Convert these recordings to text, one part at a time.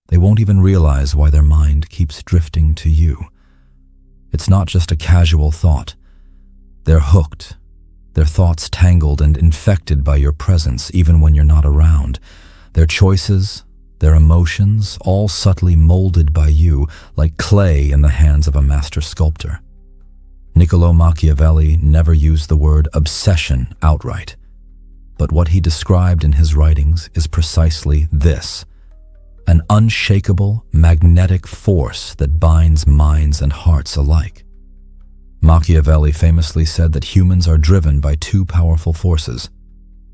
They won't even realize why their mind keeps drifting to you. It's not just a casual thought. They're hooked, their thoughts tangled and infected by your presence even when you're not around. Their choices, their emotions, all subtly molded by you like clay in the hands of a master sculptor. Niccolo Machiavelli never used the word obsession outright, but what he described in his writings is precisely this: an unshakable, magnetic force that binds minds and hearts alike. Machiavelli famously said that humans are driven by two powerful forces,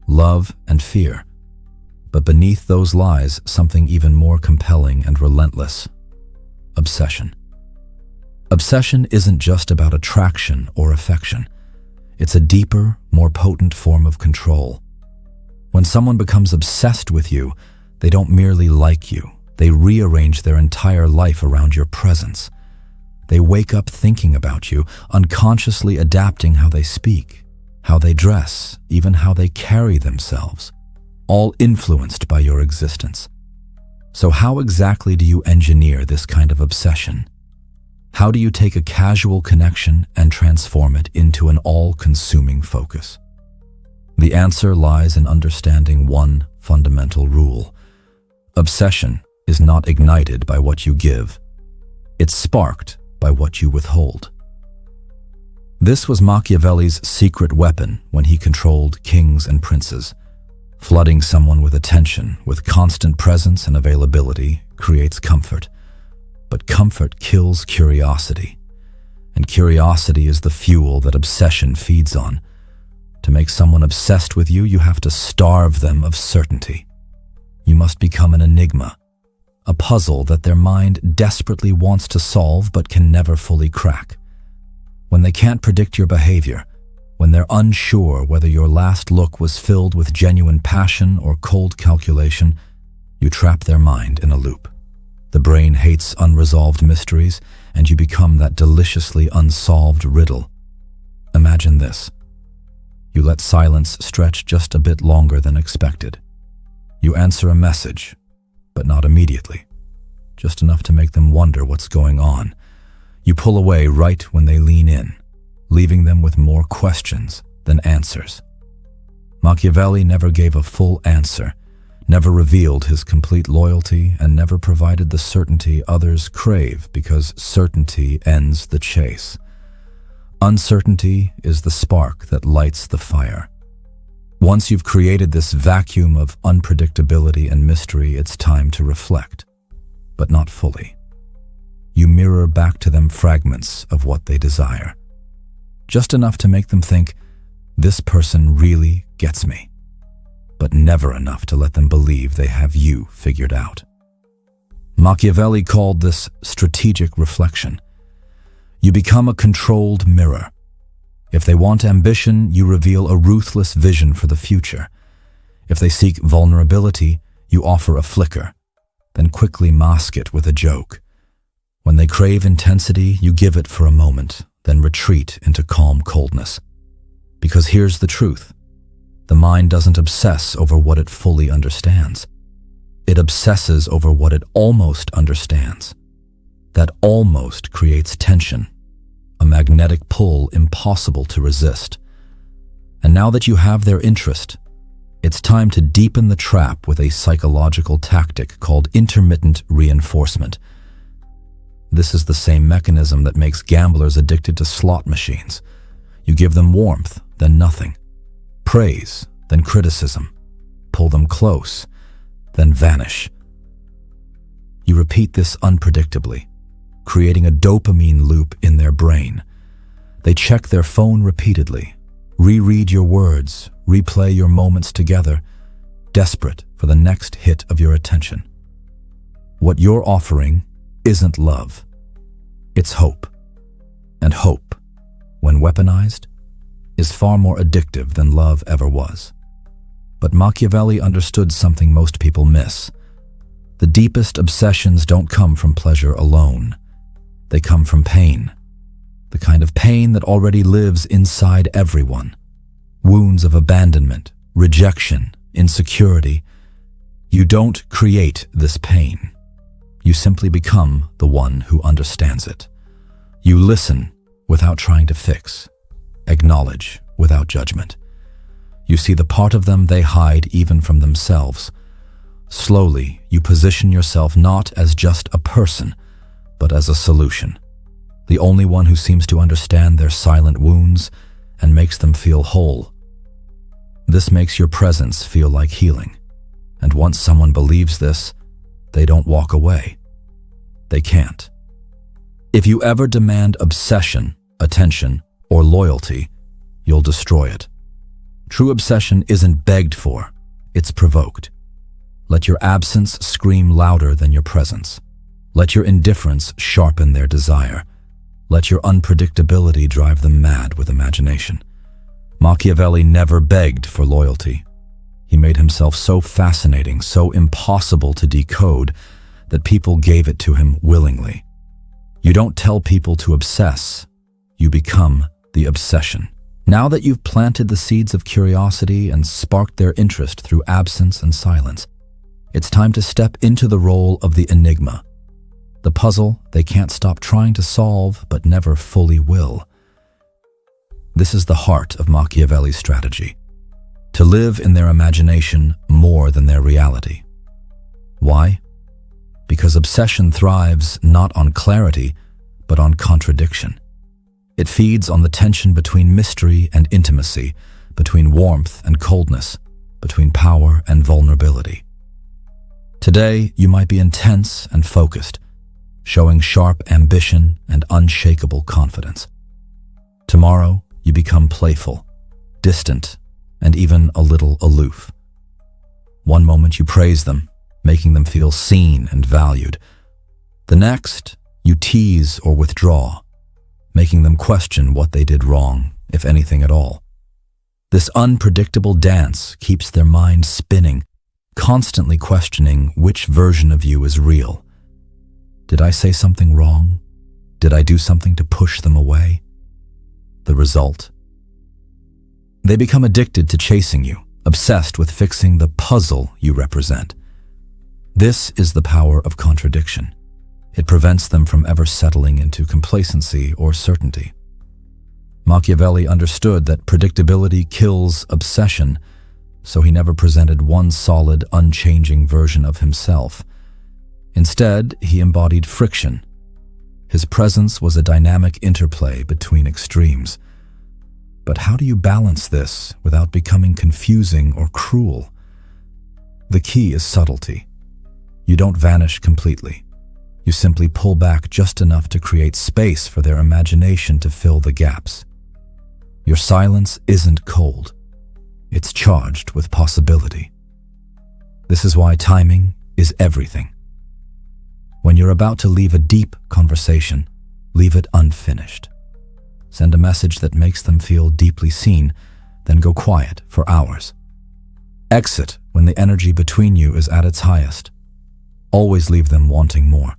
love and fear. But beneath those lies something even more compelling and relentless: obsession. Obsession isn't just about attraction or affection. It's a deeper, more potent form of control. When someone becomes obsessed with you, they don't merely like you. They rearrange their entire life around your presence. They wake up thinking about you, unconsciously adapting how they speak, how they dress, even how they carry themselves, all influenced by your existence. So how exactly do you engineer this kind of obsession? How do you take a casual connection and transform it into an all-consuming focus? The answer lies in understanding one fundamental rule. Obsession is not ignited by what you give. It's sparked by what you withhold. This was Machiavelli's secret weapon when he controlled kings and princes. Flooding someone with attention, with constant presence and availability, creates comfort. But comfort kills curiosity, and curiosity is the fuel that obsession feeds on. To make someone obsessed with you, you have to starve them of certainty. You must become an enigma, a puzzle that their mind desperately wants to solve but can never fully crack. When they can't predict your behavior, when they're unsure whether your last look was filled with genuine passion or cold calculation, you trap their mind in a loop. The brain hates unresolved mysteries, and you become that deliciously unsolved riddle. Imagine this. You let silence stretch just a bit longer than expected. You answer a message, but not immediately, just enough to make them wonder what's going on. You pull away right when they lean in, leaving them with more questions than answers. Machiavelli never gave a full answer, never revealed his complete loyalty, and never provided the certainty others crave, because certainty ends the chase. Uncertainty is the spark that lights the fire. Once you've created this vacuum of unpredictability and mystery, it's time to reflect, but not fully. You mirror back to them fragments of what they desire, just enough to make them think, this person really gets me, but never enough to let them believe they have you figured out. Machiavelli called this strategic reflection. You become a controlled mirror. If they want ambition, you reveal a ruthless vision for the future. If they seek vulnerability, you offer a flicker, then quickly mask it with a joke. When they crave intensity, you give it for a moment, then retreat into calm coldness. Because here's the truth. The mind doesn't obsess over what it fully understands. It obsesses over what it almost understands. That almost creates tension, a magnetic pull impossible to resist. And now that you have their interest, it's time to deepen the trap with a psychological tactic called intermittent reinforcement. This is the same mechanism that makes gamblers addicted to slot machines. You give them warmth, then nothing. Praise, then criticism. Pull them close, then vanish. You repeat this unpredictably, creating a dopamine loop in their brain. They check their phone repeatedly, reread your words, replay your moments together, desperate for the next hit of your attention. What you're offering isn't love. It's hope. And hope, when weaponized, is far more addictive than love ever was. But Machiavelli understood something most people miss. The deepest obsessions don't come from pleasure alone. They come from pain. The kind of pain that already lives inside everyone. Wounds of abandonment, rejection, insecurity. You don't create this pain. You simply become the one who understands it. You listen without trying to fix, acknowledge without judgment. You see the part of them they hide even from themselves. Slowly, you position yourself not as just a person, but as a solution. The only one who seems to understand their silent wounds and makes them feel whole. This makes your presence feel like healing. And once someone believes this, they don't walk away. They can't. If you ever demand obsession, attention, or loyalty, you'll destroy it. True obsession isn't begged for, it's provoked. Let your absence scream louder than your presence. Let your indifference sharpen their desire. Let your unpredictability drive them mad with imagination. Machiavelli never begged for loyalty. He made himself so fascinating, so impossible to decode, that people gave it to him willingly. You don't tell people to obsess, you become the obsession. Now that you've planted the seeds of curiosity and sparked their interest through absence and silence, it's time to step into the role of the enigma, the puzzle they can't stop trying to solve but never fully will. This is the heart of Machiavelli's strategy, to live in their imagination more than their reality. Why? Because obsession thrives not on clarity, but on contradiction. It feeds on the tension between mystery and intimacy, between warmth and coldness, between power and vulnerability. Today, you might be intense and focused, showing sharp ambition and unshakable confidence. Tomorrow, you become playful, distant, and even a little aloof. One moment you praise them, making them feel seen and valued. The next, you tease or withdraw, making them question what they did wrong, if anything at all. This unpredictable dance keeps their mind spinning, constantly questioning which version of you is real. Did I say something wrong? Did I do something to push them away? The result? They become addicted to chasing you, obsessed with fixing the puzzle you represent. This is the power of contradiction. It prevents them from ever settling into complacency or certainty. Machiavelli understood that predictability kills obsession, so he never presented one solid, unchanging version of himself. Instead, he embodied friction. His presence was a dynamic interplay between extremes. But how do you balance this without becoming confusing or cruel? The key is subtlety. You don't vanish completely. You simply pull back just enough to create space for their imagination to fill the gaps. Your silence isn't cold. It's charged with possibility. This is why timing is everything. When you're about to leave a deep conversation, leave it unfinished. Send a message that makes them feel deeply seen, then go quiet for hours. Exit when the energy between you is at its highest. Always leave them wanting more.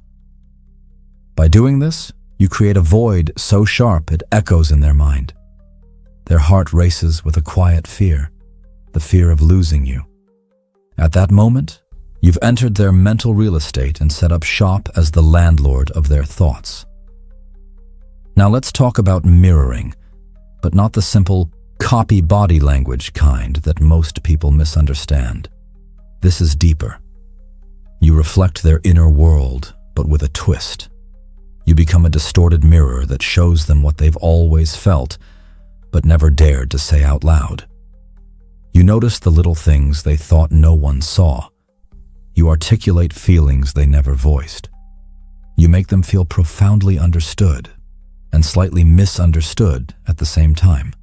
By doing this, you create a void so sharp it echoes in their mind. Their heart races with a quiet fear, the fear of losing you. At that moment, you've entered their mental real estate and set up shop as the landlord of their thoughts. Now let's talk about mirroring, but not the simple copy body language kind that most people misunderstand. This is deeper. You reflect their inner world, but with a twist. You become a distorted mirror that shows them what they've always felt, but never dared to say out loud. You notice the little things they thought no one saw. You articulate feelings they never voiced. You make them feel profoundly understood and slightly misunderstood at the same time.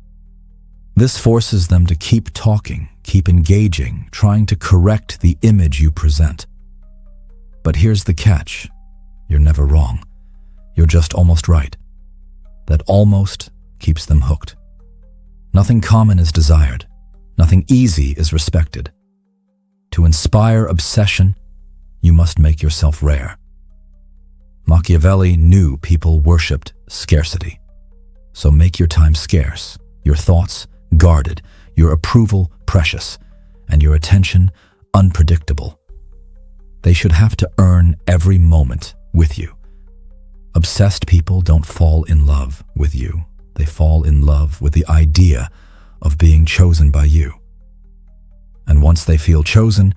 This forces them to keep talking, keep engaging, trying to correct the image you present. But here's the catch. You're never wrong. You're just almost right. That almost keeps them hooked. Nothing common is desired. Nothing easy is respected. To inspire obsession, you must make yourself rare. Machiavelli knew people worshipped scarcity. So make your time scarce, your thoughts guarded, your approval precious, and your attention unpredictable. They should have to earn every moment with you. Obsessed people don't fall in love with you. They fall in love with the idea of being chosen by you. And once they feel chosen,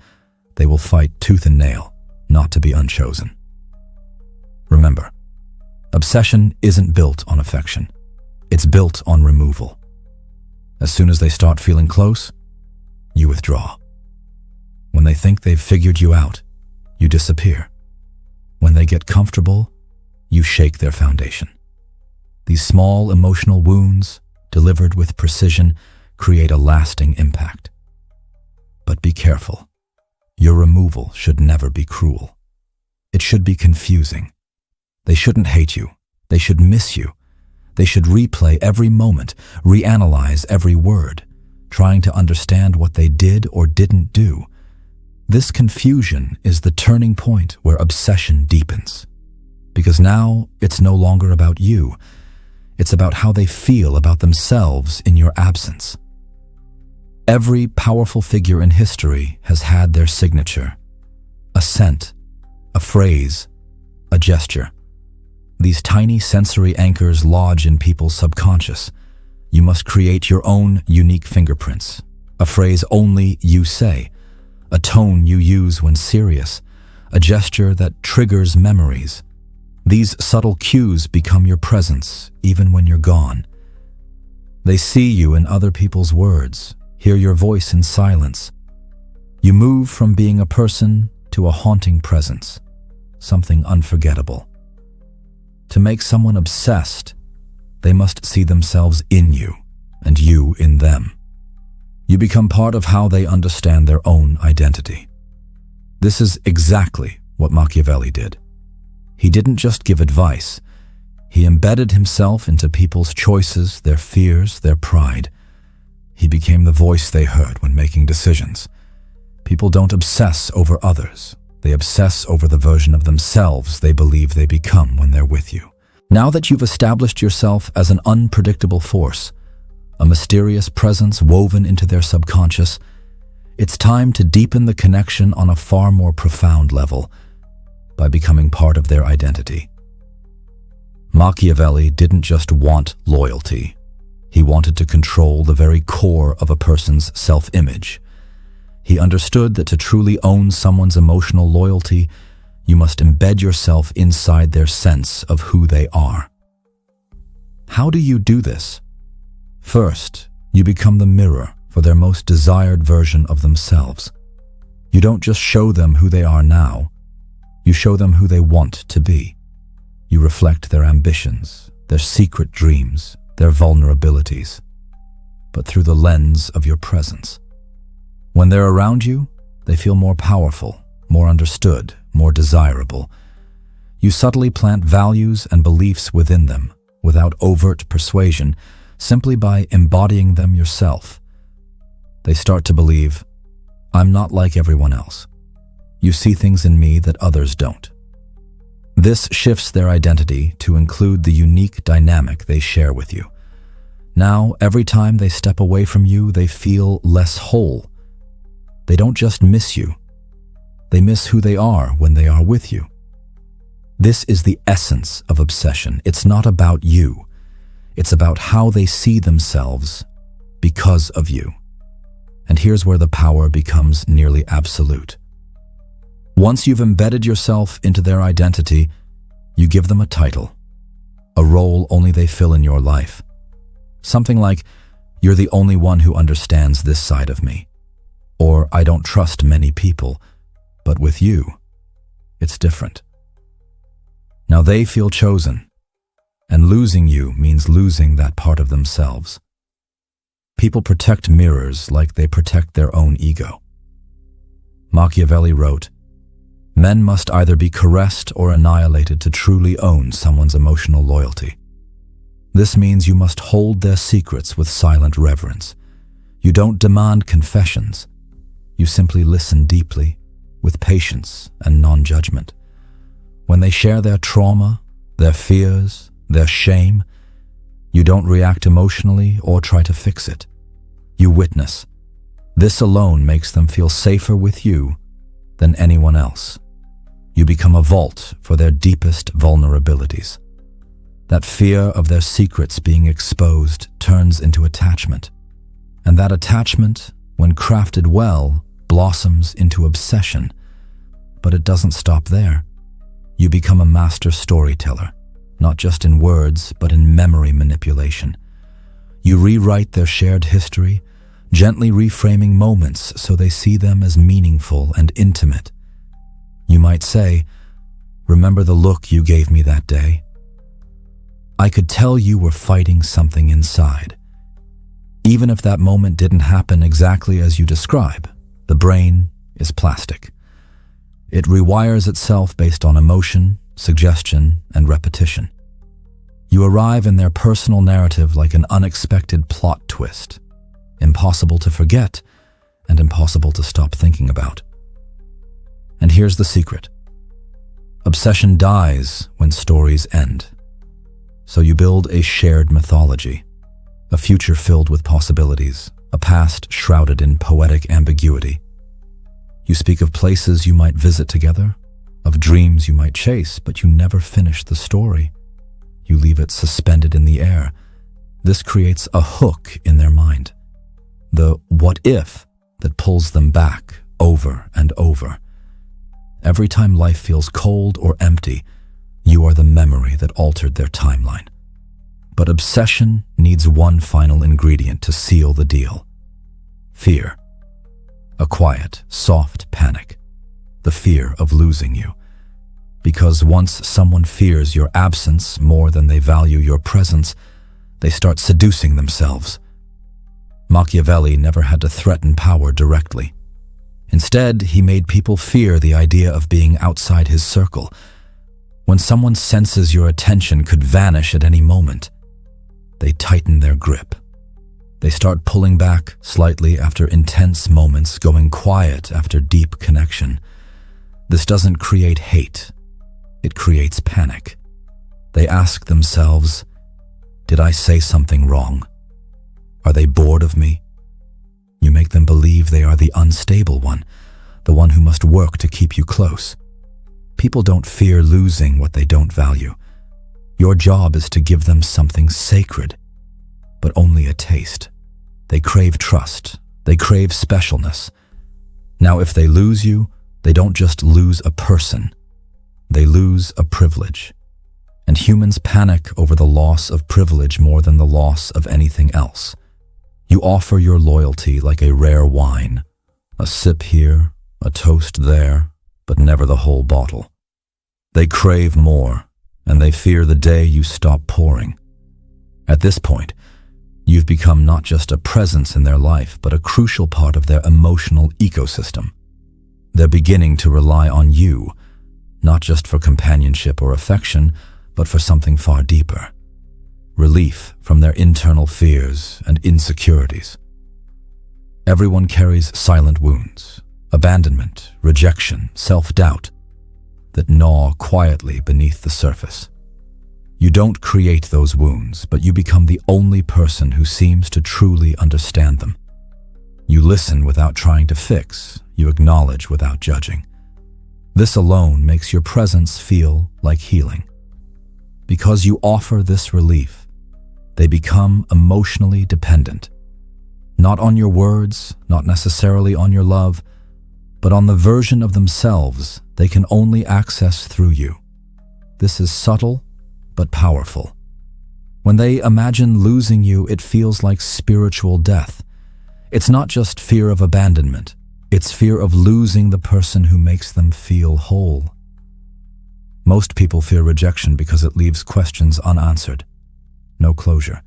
they will fight tooth and nail not to be unchosen. Remember, obsession isn't built on affection. It's built on removal. As soon as they start feeling close, you withdraw. When they think they've figured you out, you disappear. When they get comfortable, you shake their foundation. These small emotional wounds, delivered with precision, create a lasting impact. But be careful. Your removal should never be cruel. It should be confusing. They shouldn't hate you. They should miss you. They should replay every moment, reanalyze every word, trying to understand what they did or didn't do. This confusion is the turning point where obsession deepens. Because now it's no longer about you. It's about how they feel about themselves in your absence. Every powerful figure in history has had their signature. A scent, a phrase, a gesture. These tiny sensory anchors lodge in people's subconscious. You must create your own unique fingerprints. A phrase only you say. A tone you use when serious. A gesture that triggers memories. These subtle cues become your presence even when you're gone. They see you in other people's words, hear your voice in silence. You move from being a person to a haunting presence, something unforgettable. To make someone obsessed, they must see themselves in you and you in them. You become part of how they understand their own identity. This is exactly what Machiavelli did. He didn't just give advice. He embedded himself into people's choices, their fears, their pride. He became the voice they heard when making decisions. People don't obsess over others. They obsess over the version of themselves they believe they become when they're with you. Now that you've established yourself as an unpredictable force, a mysterious presence woven into their subconscious, it's time to deepen the connection on a far more profound level by becoming part of their identity. Machiavelli didn't just want loyalty. He wanted to control the very core of a person's self-image. He understood that to truly own someone's emotional loyalty, you must embed yourself inside their sense of who they are. How do you do this? First, you become the mirror for their most desired version of themselves. You don't just show them who they are now, you show them who they want to be. You reflect their ambitions, their secret dreams, their vulnerabilities, but through the lens of your presence. When they're around you, they feel more powerful, more understood, more desirable. You subtly plant values and beliefs within them, without overt persuasion, simply by embodying them yourself. They start to believe, I'm not like everyone else. You see things in me that others don't. This shifts their identity to include the unique dynamic they share with you. Now, every time they step away from you, they feel less whole. They don't just miss you. They miss who they are when they are with you. This is the essence of obsession. It's not about you. It's about how they see themselves because of you. And here's where the power becomes nearly absolute. Once you've embedded yourself into their identity, you give them a title, a role only they fill in your life. Something like, you're the only one who understands this side of me. Or, I don't trust many people, but with you, it's different. Now they feel chosen, and losing you means losing that part of themselves. People protect mirrors like they protect their own ego. Machiavelli wrote, men must either be caressed or annihilated to truly own someone's emotional loyalty. This means you must hold their secrets with silent reverence. You don't demand confessions. You simply listen deeply, with patience and non-judgment. When they share their trauma, their fears, their shame, you don't react emotionally or try to fix it. You witness. This alone makes them feel safer with you than anyone else. You become a vault for their deepest vulnerabilities. That fear of their secrets being exposed turns into attachment. And that attachment, when crafted well, blossoms into obsession. But it doesn't stop there. You become a master storyteller, not just in words, but in memory manipulation. You rewrite their shared history, gently reframing moments so they see them as meaningful and intimate. You might say, "Remember the look you gave me that day? I could tell you were fighting something inside." Even if that moment didn't happen exactly as you describe, the brain is plastic. It rewires itself based on emotion, suggestion, and repetition. You arrive in their personal narrative like an unexpected plot twist, impossible to forget and impossible to stop thinking about. And here's the secret. Obsession dies when stories end. So you build a shared mythology, a future filled with possibilities, a past shrouded in poetic ambiguity. You speak of places you might visit together, of dreams you might chase, but you never finish the story. You leave it suspended in the air. This creates a hook in their mind, the what if that pulls them back over and over. Every time life feels cold or empty, you are the memory that altered their timeline. But obsession needs one final ingredient to seal the deal: fear. A quiet, soft panic. The fear of losing you. Because once someone fears your absence more than they value your presence, they start seducing themselves. Machiavelli never had to threaten power directly. Instead, he made people fear the idea of being outside his circle. When someone senses your attention could vanish at any moment, they tighten their grip. They start pulling back slightly after intense moments, going quiet after deep connection. This doesn't create hate. It creates panic. They ask themselves, did I say something wrong? Are they bored of me? You make them believe they are the unstable one, the one who must work to keep you close. People don't fear losing what they don't value. Your job is to give them something sacred, but only a taste. They crave trust. They crave specialness. Now, if they lose you, they don't just lose a person. They lose a privilege. And humans panic over the loss of privilege more than the loss of anything else. You offer your loyalty like a rare wine, a sip here, a toast there, but never the whole bottle. They crave more, and they fear the day you stop pouring. At this point, you've become not just a presence in their life, but a crucial part of their emotional ecosystem. They're beginning to rely on you, not just for companionship or affection, but for something far deeper. Relief from their internal fears and insecurities. Everyone carries silent wounds, abandonment, rejection, self-doubt, that gnaw quietly beneath the surface. You don't create those wounds, but you become the only person who seems to truly understand them. You listen without trying to fix, you acknowledge without judging. This alone makes your presence feel like healing. Because you offer this relief, they become emotionally dependent. Not on your words, not necessarily on your love, but on the version of themselves they can only access through you. This is subtle, but powerful. When they imagine losing you, it feels like spiritual death. It's not just fear of abandonment. It's fear of losing the person who makes them feel whole. Most people fear rejection because it leaves questions unanswered. No closure.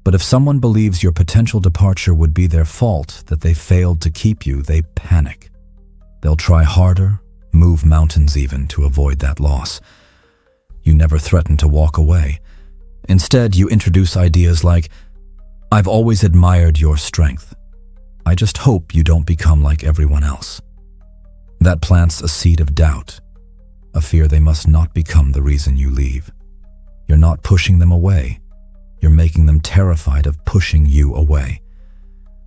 But if someone believes your potential departure would be their fault, that they failed to keep you, they panic. They'll try harder, move mountains even, to avoid that loss. You never threaten to walk away. Instead, you introduce ideas like, "I've always admired your strength. I just hope you don't become like everyone else." That plants a seed of doubt, a fear they must not become the reason you leave. You're not pushing them away. You're making them terrified of pushing you away.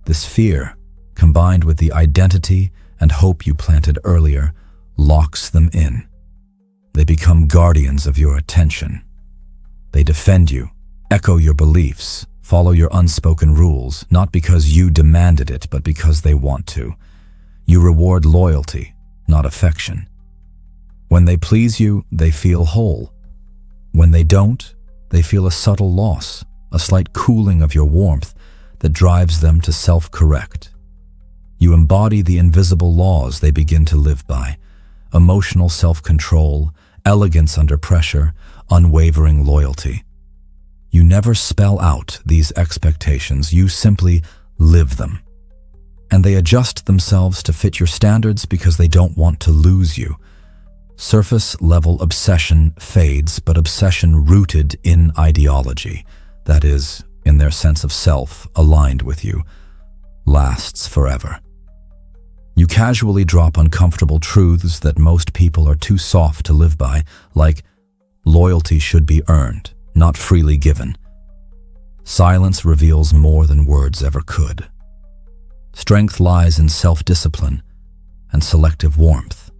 This fear, combined with the identity and hope you planted earlier, locks them in. They become guardians of your attention. They defend you, echo your beliefs, follow your unspoken rules, not because you demanded it, but because they want to. You reward loyalty, not affection. When they please you, they feel whole. When they don't, they feel a subtle loss, a slight cooling of your warmth that drives them to self-correct. You embody the invisible laws they begin to live by: emotional self-control, elegance under pressure, unwavering loyalty. You never spell out these expectations, you simply live them. And they adjust themselves to fit your standards because they don't want to lose you. Surface-level obsession fades, but obsession rooted in ideology, that is, in their sense of self aligned with you, lasts forever. You casually drop uncomfortable truths that most people are too soft to live by, like loyalty should be earned, not freely given. Silence reveals more than words ever could. Strength lies in self-discipline and selective warmth.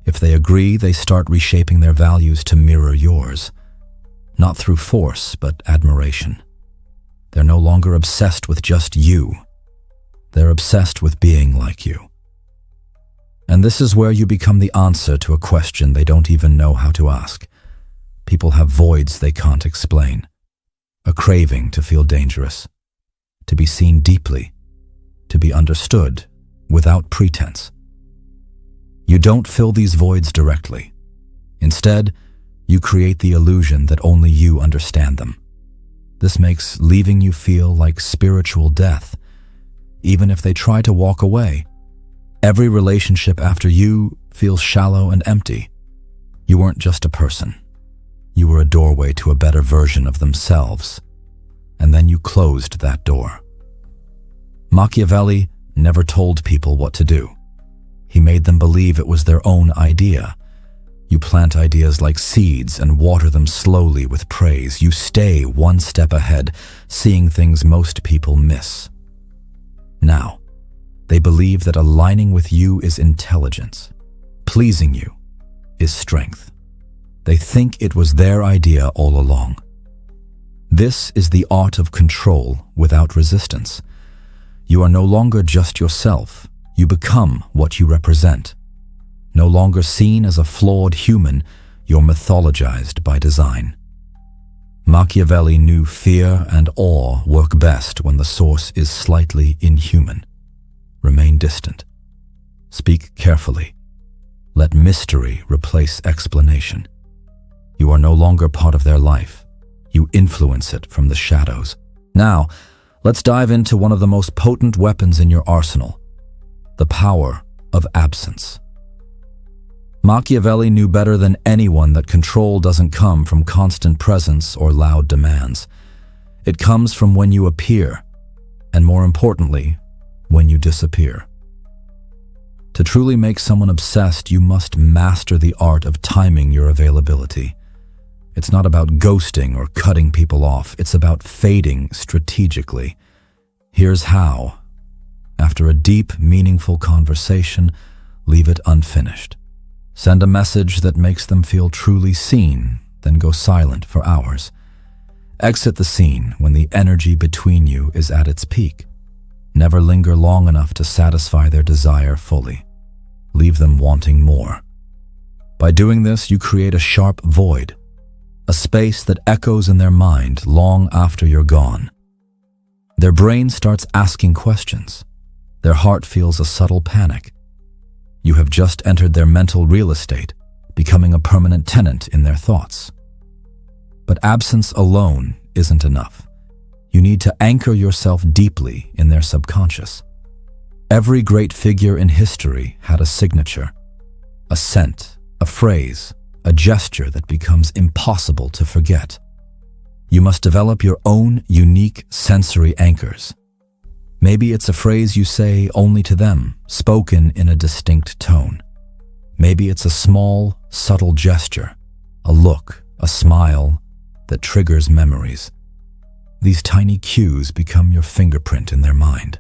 If they agree, they start reshaping their values to mirror yours, not through force, but admiration. They're no longer obsessed with just you. They're obsessed with being like you. And this is where you become the answer to a question they don't even know how to ask. People have voids they can't explain. A craving to feel dangerous, to be seen deeply, to be understood without pretense. You don't fill these voids directly. Instead, you create the illusion that only you understand them. This makes leaving you feel like spiritual death, even if they try to walk away. Every relationship after you feels shallow and empty. You weren't just a person. You were a doorway to a better version of themselves. And then you closed that door. Machiavelli never told people what to do. He made them believe it was their own idea. You plant ideas like seeds and water them slowly with praise. You stay one step ahead, seeing things most people miss. Now, they believe that aligning with you is intelligence. Pleasing you is strength. They think it was their idea all along. This is the art of control without resistance. You are no longer just yourself. You become what you represent. No longer seen as a flawed human, you're mythologized by design. Machiavelli knew fear and awe work best when the source is slightly inhuman. Remain distant. Speak carefully. Let mystery replace explanation. You are no longer part of their life. You influence it from the shadows. Now, let's dive into one of the most potent weapons in your arsenal: the power of absence. Machiavelli knew better than anyone that control doesn't come from constant presence or loud demands. It comes from when you appear, and more importantly, when you disappear. To truly make someone obsessed, you must master the art of timing your availability. It's not about ghosting or cutting people off. It's about fading strategically. Here's how. After a deep, meaningful conversation, leave it unfinished. Send a message that makes them feel truly seen, then go silent for hours. Exit the scene when the energy between you is at its peak. Never linger long enough to satisfy their desire fully. Leave them wanting more. By doing this, you create a sharp void, a space that echoes in their mind long after you're gone. Their brain starts asking questions. Their heart feels a subtle panic. You have just entered their mental real estate, becoming a permanent tenant in their thoughts. But absence alone isn't enough. You need to anchor yourself deeply in their subconscious. Every great figure in history had a signature, a scent, a phrase, a gesture that becomes impossible to forget. You must develop your own unique sensory anchors. Maybe it's a phrase you say only to them, spoken in a distinct tone. Maybe it's a small, subtle gesture, a look, a smile that triggers memories. These tiny cues become your fingerprint in their mind.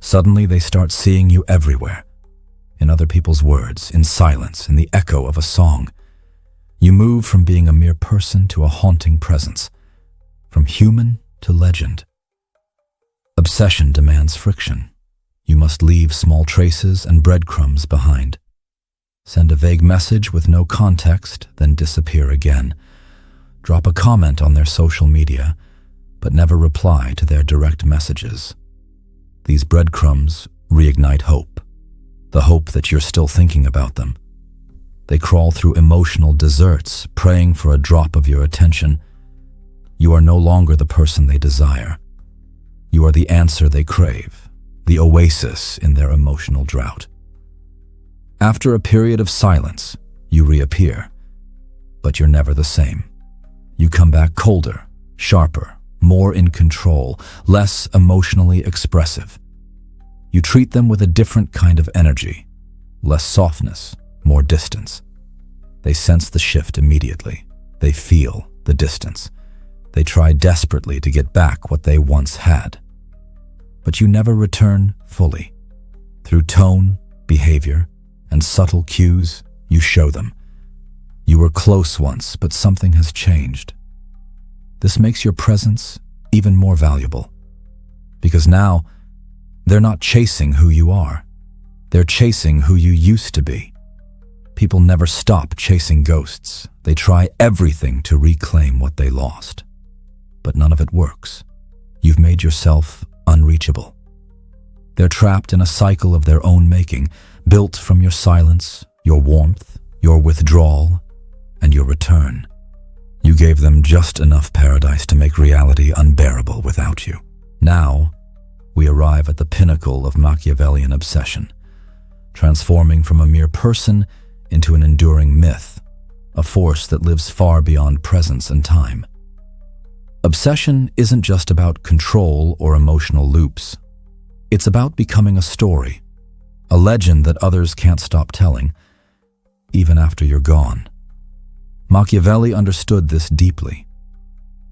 Suddenly they start seeing you everywhere, in other people's words, in silence, in the echo of a song. You move from being a mere person to a haunting presence, from human to legend. Obsession demands friction. You must leave small traces and breadcrumbs behind. Send a vague message with no context, then disappear again. Drop a comment on their social media, but never reply to their direct messages. These breadcrumbs reignite hope, the hope that you're still thinking about them. They crawl through emotional deserts, praying for a drop of your attention. You are no longer the person they desire. You are the answer they crave, the oasis in their emotional drought. After a period of silence, you reappear, but you're never the same. You come back colder, sharper, more in control, less emotionally expressive. You treat them with a different kind of energy, less softness, more distance. They sense the shift immediately. They feel the distance. They try desperately to get back what they once had. But you never return fully. Through tone, behavior, and subtle cues, you show them. You were close once, but something has changed. This makes your presence even more valuable, because now they're not chasing who you are. They're chasing who you used to be. People never stop chasing ghosts. They try everything to reclaim what they lost. But none of it works. You've made yourself unreachable. They're trapped in a cycle of their own making, built from your silence, your warmth, your withdrawal, and your return. You gave them just enough paradise to make reality unbearable without you. Now, we arrive at the pinnacle of Machiavellian obsession, transforming from a mere person into an enduring myth, a force that lives far beyond presence and time. Obsession isn't just about control or emotional loops. It's about becoming a story, a legend that others can't stop telling, even after you're gone. Machiavelli understood this deeply.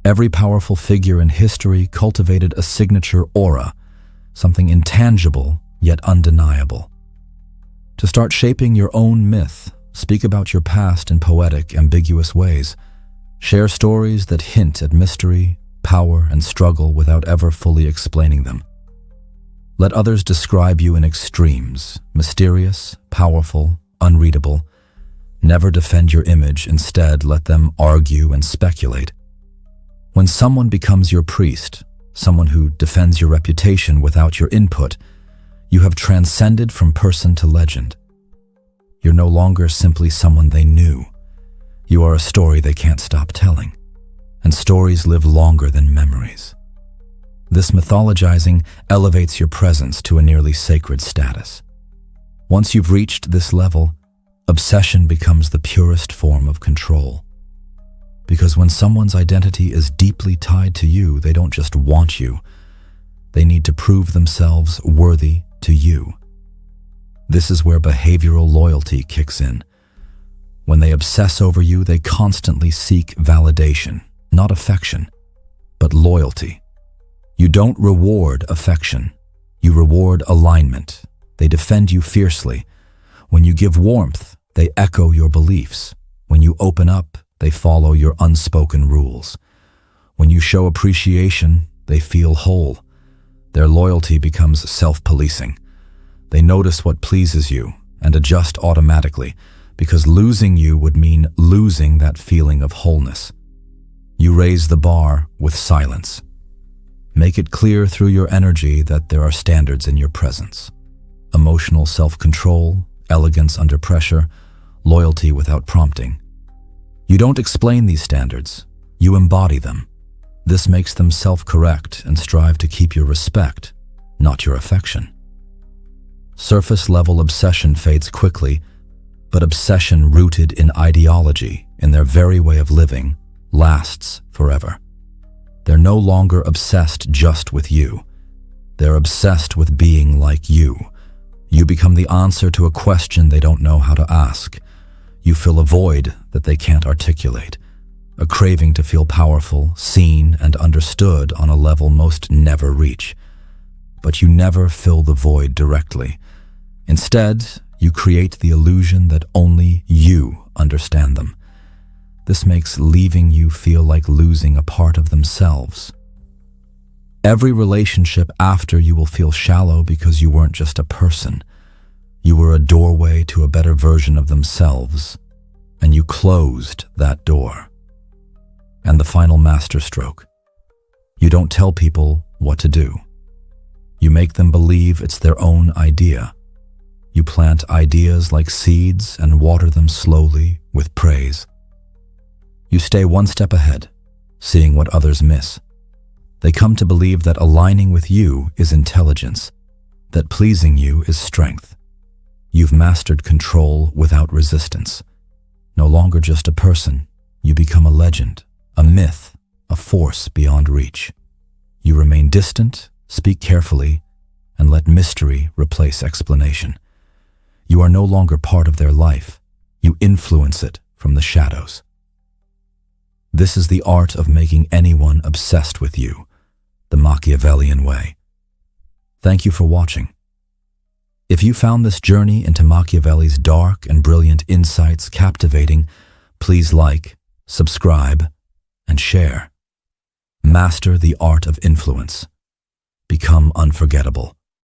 Every powerful figure in history cultivated a signature aura, something intangible yet undeniable. To start shaping your own myth, speak about your past in poetic, ambiguous ways. Share stories that hint at mystery, power, and struggle without ever fully explaining them. Let others describe you in extremes, mysterious, powerful, unreadable. Never defend your image, instead let them argue and speculate. When someone becomes your priest, someone who defends your reputation without your input, you have transcended from person to legend. You're no longer simply someone they knew. You are a story they can't stop telling, and stories live longer than memories. This mythologizing elevates your presence to a nearly sacred status. Once you've reached this level, obsession becomes the purest form of control. Because when someone's identity is deeply tied to you, they don't just want you. They need to prove themselves worthy to you. This is where behavioral loyalty kicks in. When they obsess over you, they constantly seek validation, not affection, but loyalty. You don't reward affection. You reward alignment. They defend you fiercely. When you give warmth, they echo your beliefs. When you open up, they follow your unspoken rules. When you show appreciation, they feel whole. Their loyalty becomes self-policing. They notice what pleases you and adjust automatically, because losing you would mean losing that feeling of wholeness. You raise the bar with silence. Make it clear through your energy that there are standards in your presence. Emotional self-control, elegance under pressure, loyalty without prompting. You don't explain these standards, you embody them. This makes them self-correct and strive to keep your respect, not your affection. Surface-level obsession fades quickly, but obsession rooted in ideology, in their very way of living, lasts forever. They're no longer obsessed just with you. They're obsessed with being like you. You become the answer to a question they don't know how to ask. You fill a void that they can't articulate, a craving to feel powerful, seen, and understood on a level most never reach. But you never fill the void directly. Instead, You create the illusion that only you understand them. This makes leaving you feel like losing a part of themselves. Every relationship after you will feel shallow because you weren't just a person. You were a doorway to a better version of themselves, and you closed that door. And the final masterstroke. You don't tell people what to do. You make them believe it's their own idea. You plant ideas like seeds and water them slowly with praise. You stay one step ahead, seeing what others miss. They come to believe that aligning with you is intelligence, that pleasing you is strength. You've mastered control without resistance. No longer just a person, you become a legend, a myth, a force beyond reach. You remain distant, speak carefully, and let mystery replace explanation. You are no longer part of their life. You influence it from the shadows. This is the art of making anyone obsessed with you, the Machiavellian way. Thank you for watching. If you found this journey into Machiavelli's dark and brilliant insights captivating, please like, subscribe, and share. Master the art of influence. Become unforgettable.